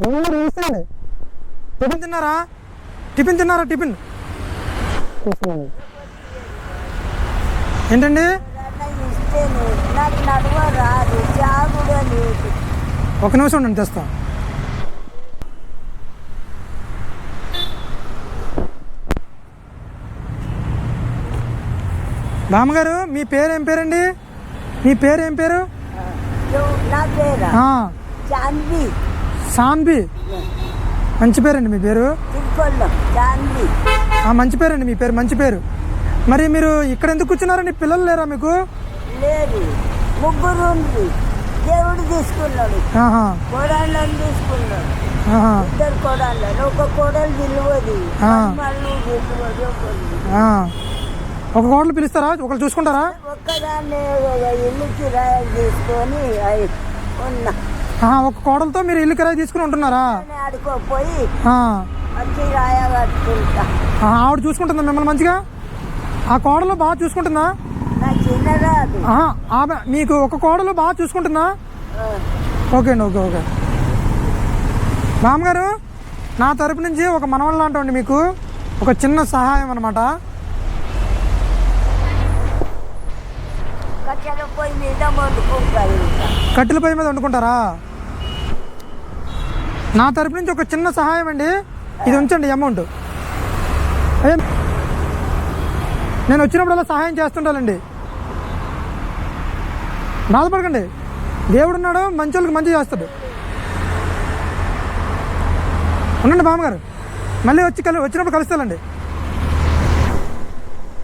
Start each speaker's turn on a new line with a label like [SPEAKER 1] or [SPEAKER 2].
[SPEAKER 1] ఇస్తాండి. Tiffin తిన్నారా? Tiffin తిన్నారా? Tiffin ఏంటండి? ఒక నిమిషం ఉండండి, తెస్తా. బామ్మగారు, మీ పేరు ఏం పేరండి? మీ పేరు ఏం పేరు? సాన్వి. మంచి పేరండి మీ పేరు. మంచి పేరండి మీ పేరు, మంచి పేరు. మరి మీరు ఇక్కడ ఎందుకు కూర్చున్నారండి? పిల్లలు లేరా మీకు?
[SPEAKER 2] లేదు, ముగ్గురు దేవుడు తీసుకున్నాడు. కోడళ్ళని తీసుకున్నాడు. ఇద్దరు కోడళ్ళని, ఒక కోడలు తెలియదు,
[SPEAKER 1] ఒక కోడలు పిలుస్తారా? ఒకరు చూసుకుంటారా?
[SPEAKER 2] ఒక్కదాన్ని ఇల్లు కిరాయి తీసుకొని ఉన్నా.
[SPEAKER 1] ఒక కోడలతో మీరు ఇల్లు కిరాయి తీసుకుని ఉంటున్నారా?
[SPEAKER 2] ఆడుకోపోయి కిరాయి కట్టుకుంటా.
[SPEAKER 1] ఆవిడ చూసుకుంటుందా మిమ్మల్ని మంచిగా? ఆ కోడలు బాగా చూసుకుంటుందా? మీకు ఒక కోడలు బాగా చూసుకుంటుందా? ఓకే అండి, ఓకే ఓకే. మామగారు, నా తరపు నుంచి ఒక మనవళ్ళ లాంటి మీకు ఒక చిన్న సహాయం అన్నమాట. కట్టెల పొయ్యి మీద వండుకుంటారా? నా తరపు నుంచి ఒక చిన్న సహాయం అండి, ఇది ఉంచండి అమౌంట్. అదే నేను వచ్చినప్పుడల్లా సహాయం చేస్తుంటానండి, బాధపడకండి. దేవుడున్నాడు, మంచి వాళ్ళకి మంచి చేస్తాడు. ఉండండి బామ్మగారు, మళ్ళీ వచ్చినప్పుడు కలుస్తానండి.